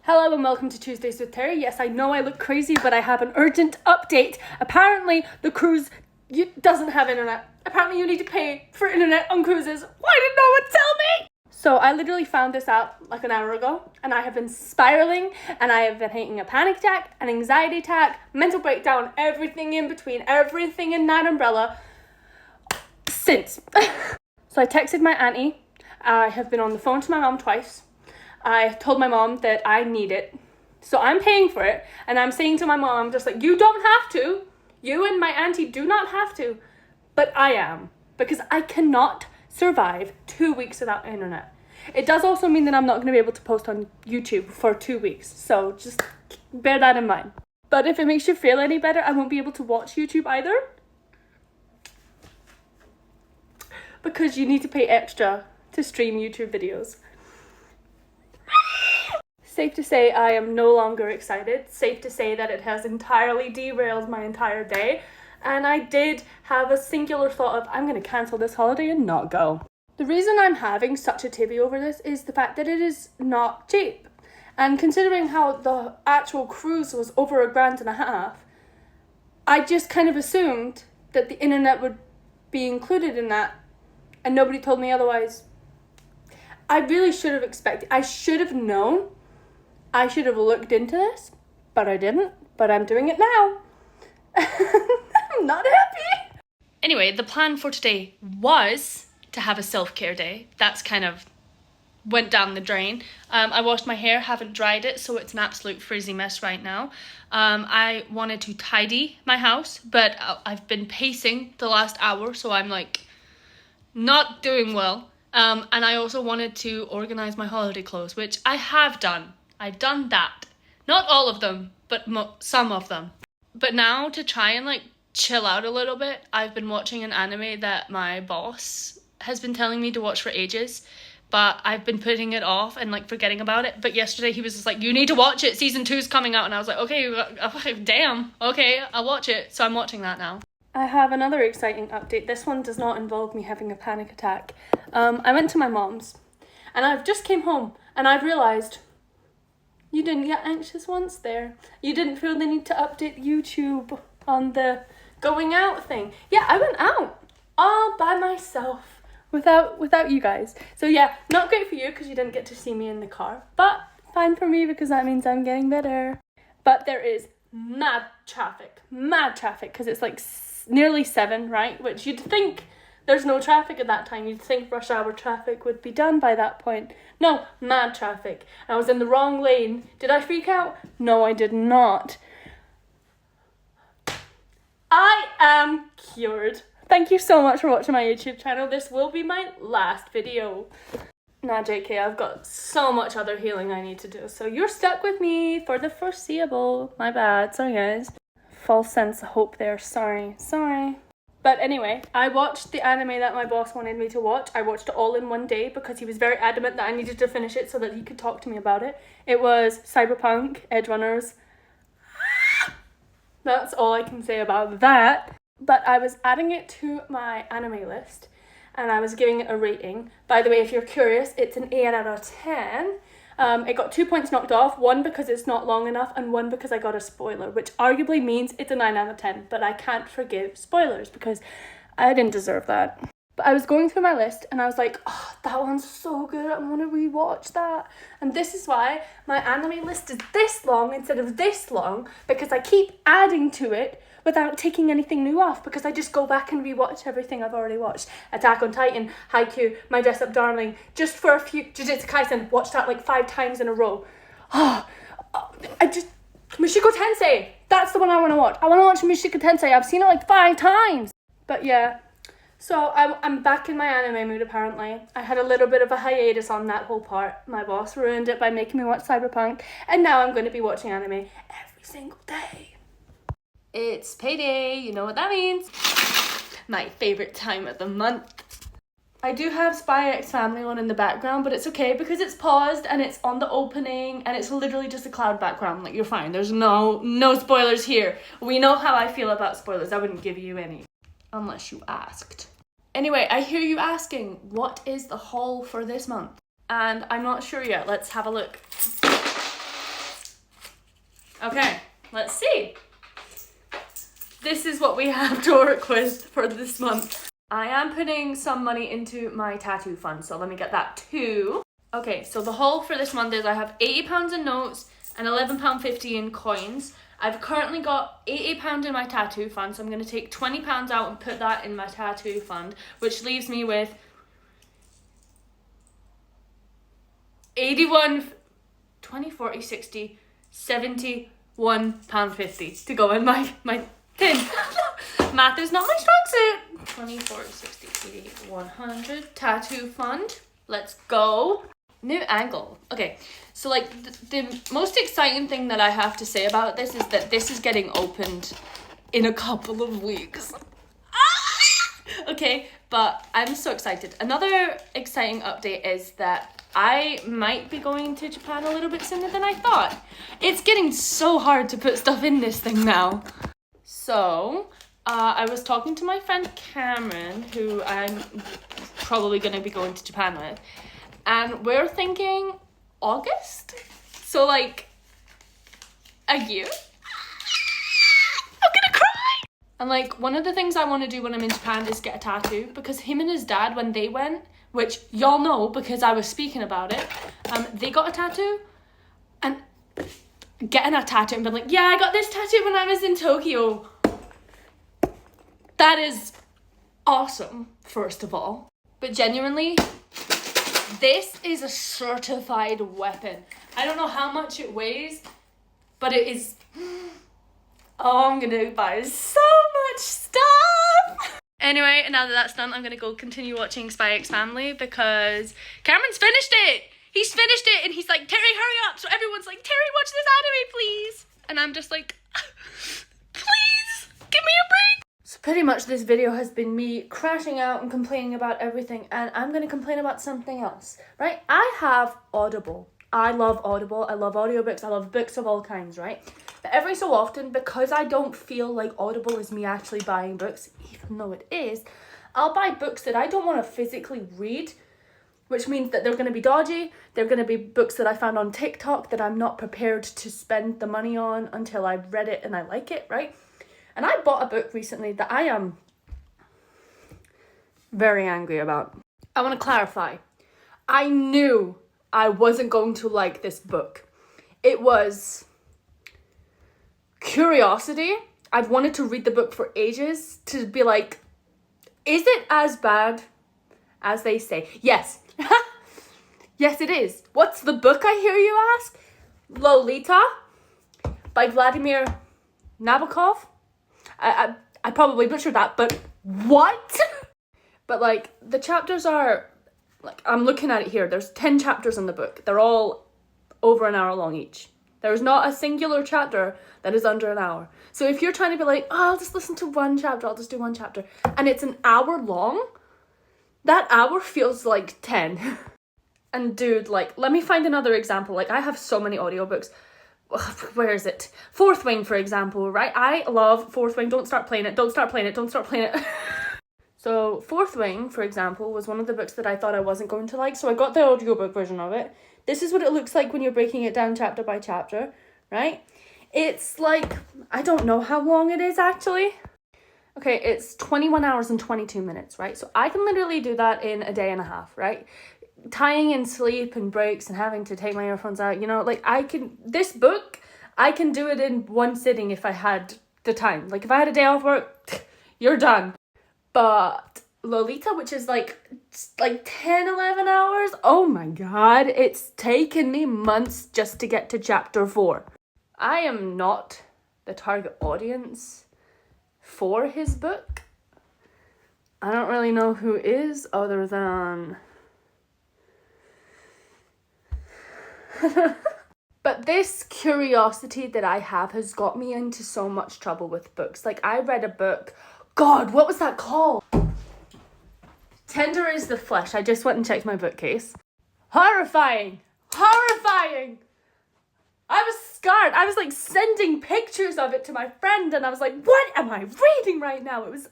Hello and welcome to Tuesdays with Terry. Yes, I know I look crazy, but I have an urgent update. Apparently, the cruise doesn't have internet. Apparently, you need to pay for internet on cruises. Why didn't no one tell me? So I literally found this out like an hour ago, and I have been spiraling, and I have been having a panic attack, an anxiety attack, mental breakdown, everything in between, everything in that umbrella since. So I texted my auntie. I have been on the phone to my mom twice. I told my mom that I need it. So I'm paying for it. And I'm saying to my mom, I'm just like, you don't have to. You and my auntie do not have to. But I am. Because I cannot survive 2 weeks without internet. It does also mean that I'm not going to be able to post on YouTube for 2 weeks. So just bear that in mind. But if it makes you feel any better, I won't be able to watch YouTube either. Because you need to pay extra to stream YouTube videos. Safe to say I am no longer excited. Safe to say that it has entirely derailed my entire day. And I did have a singular thought of, I'm going to cancel this holiday and not go. The reason I'm having such a tibby over this is the fact that it is not cheap. And considering how the actual cruise was over $1,500, I just kind of assumed that the internet would be included in that. And nobody told me otherwise. I really should have expected, I should have known. I should have looked into this, but I didn't. But I'm doing it now. I'm not happy. Anyway, the plan for today was to have a self-care day. That's kind of went down the drain. I washed my hair, haven't dried it, so it's an absolute frizzy mess right now. I wanted to tidy my house, but I've been pacing the last hour, so I'm like not doing well. And I also wanted to organize my holiday clothes, which I have done. I've done that. Not all of them, but some of them. But now to try and like chill out a little bit, I've been watching an anime that my boss has been telling me to watch for ages, but I've been putting it off and like forgetting about it. But yesterday he was just like, you need to watch it, season 2's coming out. And I was like, okay, damn, okay, I'll watch it. So I'm watching that now. I have another exciting update. This one does not involve me having a panic attack. I went to my mom's and I've just came home and I've realised you didn't get anxious once there. You didn't feel the need to update YouTube on the going out thing. Yeah, I went out all by myself without you guys. So yeah, not great for you because you didn't get to see me in the car, but fine for me because that means I'm getting better. But there is mad traffic because it's like nearly 7, right? Which you'd think there's no traffic at that time. You'd think rush hour traffic would be done by that point. No, mad traffic. I was in the wrong lane. Did I freak out? No, I did not. I am cured. Thank you so much for watching my YouTube channel. This will be my last video. Nah, JK, I've got so much other healing I need to do. So you're stuck with me for the foreseeable. My bad. Sorry, guys. False sense of hope there. Sorry. But anyway, I watched the anime that my boss wanted me to watch. I watched it all in one day because he was very adamant that I needed to finish it so that he could talk to me about it. It was Cyberpunk Edgerunners. That's all I can say about that. But I was adding it to my anime list and I was giving it a rating. By the way, if you're curious, it's an 8 out of 10. It got 2 points knocked off, 1 because it's not long enough and 1 because I got a spoiler, which arguably means it's a 9 out of 10, but I can't forgive spoilers because I didn't deserve that. But I was going through my list and I was like, oh, that one's so good, I want to rewatch that. And this is why my anime list is this long instead of this long, because I keep adding to it without taking anything new off, because I just go back and rewatch everything I've already watched. Attack on Titan, Haikyuu, My Dress Up Darling, just for a few, Jujutsu Kaisen, watched that like 5 times in a row. Mushoku Tensei, that's the one I want to watch. I want to watch Mushoku Tensei, I've seen it like 5 times. But yeah, so I'm back in my anime mood apparently. I had a little bit of a hiatus on that whole part. My boss ruined it by making me watch Cyberpunk, and now I'm going to be watching anime every single day. It's payday, you know what that means. My favourite time of the month. I do have Spy X Family on in the background, but it's okay because it's paused and it's on the opening and it's literally just a cloud background. Like, you're fine. There's no spoilers here. We know how I feel about spoilers. I wouldn't give you any unless you asked. Anyway, I hear you asking, what is the haul for this month? And I'm not sure yet. Let's have a look. Okay, let's see. This is what we have to work with for this month. I am putting some money into my tattoo fund, so let me get that too. Okay, so the haul for this month is I have £80 in notes and £11.50 in coins. I've currently got £80 in my tattoo fund, so I'm going to take £20 out and put that in my tattoo fund, which leaves me with 81, 20, 40, 60, £71.50 to go in my tin. Math is not my strong suit. 20, 40, 60, 80, 100. Tattoo fund. Let's go. New angle. Okay, so like the most exciting thing that I have to say about this is that this is getting opened in a couple of weeks. Okay, but I'm so excited. Another exciting update is that I might be going to Japan a little bit sooner than I thought. It's getting so hard to put stuff in this thing now. So, I was talking to my friend Cameron, who I'm probably going to be going to Japan with, and we're thinking August? So like, a year? I'm gonna cry! And like, one of the things I want to do when I'm in Japan is get a tattoo, because him and his dad, when they went, which y'all know because I was speaking about it, they got a tattoo, and getting a tattoo and being like, yeah, I got this tattoo when I was in Tokyo. That is awesome, first of all. But genuinely, this is a certified weapon. I don't know how much it weighs, but it is... Oh, I'm gonna buy so much stuff! Anyway, now that that's done, I'm gonna go continue watching Spy X Family because Cameron's finished it! He's finished it and he's like, Terry, hurry up! So everyone's like, Terry, watch this anime, please! And I'm just like, please, give me a break! So pretty much this video has been me crashing out and complaining about everything, and I'm going to complain about something else, right? I have Audible. I love Audible. I love audiobooks. I love books of all kinds, right? But every so often, because I don't feel like Audible is me actually buying books, even though it is, I'll buy books that I don't want to physically read, which means that they're going to be dodgy. They're going to be books that I found on TikTok that I'm not prepared to spend the money on until I've read it and I like it, right? And I bought a book recently that I am very angry about. I want to clarify. I knew I wasn't going to like this book. It was curiosity. I've wanted to read the book for ages to be like, is it as bad as they say? Yes. Yes, it is. What's the book, I hear you ask? Lolita by Vladimir Nabokov. I probably butchered that, but what? But like, the chapters are, like, I'm looking at it here. There's 10 chapters in the book. They're all over an hour long each. There's not a singular chapter that is under an hour. So if you're trying to be like, oh, I'll just listen to one chapter, I'll just do one chapter, and it's an hour long, that hour feels like 10. And dude, like, let me find another example. Like, I have so many audiobooks. Where is it? Fourth Wing, for example, right? I love Fourth Wing. Don't start playing it. Don't start playing it. Don't start playing it. So Fourth Wing, for example, was one of the books that I thought I wasn't going to like. So I got the audiobook version of it. This is what it looks like when you're breaking it down chapter by chapter, right? It's like, I don't know how long it is actually. Okay, it's 21 hours and 22 minutes, right? So I can literally do that in a day and a half, right? Tying in sleep and breaks and having to take my earphones out, you know, like this book, I can do it in one sitting if I had the time. Like if I had a day off work, you're done. But Lolita, which is like 10, 11 hours, oh my God, it's taken me months just to get to chapter 4. I am not the target audience for his book. I don't really know who is other than... But this curiosity that I have has got me into so much trouble with books. Like, I read a book, God, what was that called? Tender is the Flesh. I just went and checked my bookcase. Horrifying! Horrifying! I was scarred. I was like sending pictures of it to my friend and I was like, what am I reading right now? It was...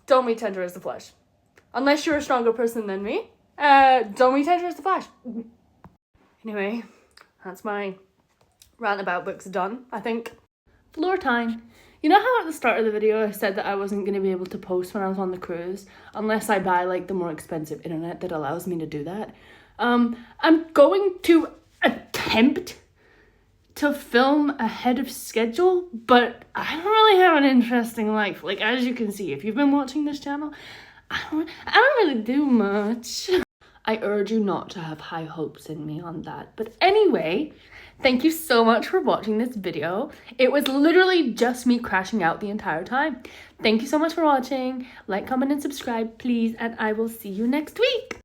Don't read Tender is the Flesh. Unless you're a stronger person than me. Don't read Tender is the Flesh. Anyway, that's my rant about books done, I think. Floor time. You know how at the start of the video I said that I wasn't going to be able to post when I was on the cruise unless I buy like the more expensive internet that allows me to do that? I'm going to attempt to film ahead of schedule, but I don't really have an interesting life. Like, as you can see, if you've been watching this channel, I don't really do much. I urge you not to have high hopes in me on that. But anyway, thank you so much for watching this video. It was literally just me crashing out the entire time. Thank you so much for watching. Like, comment, and subscribe, please, and I will see you next week.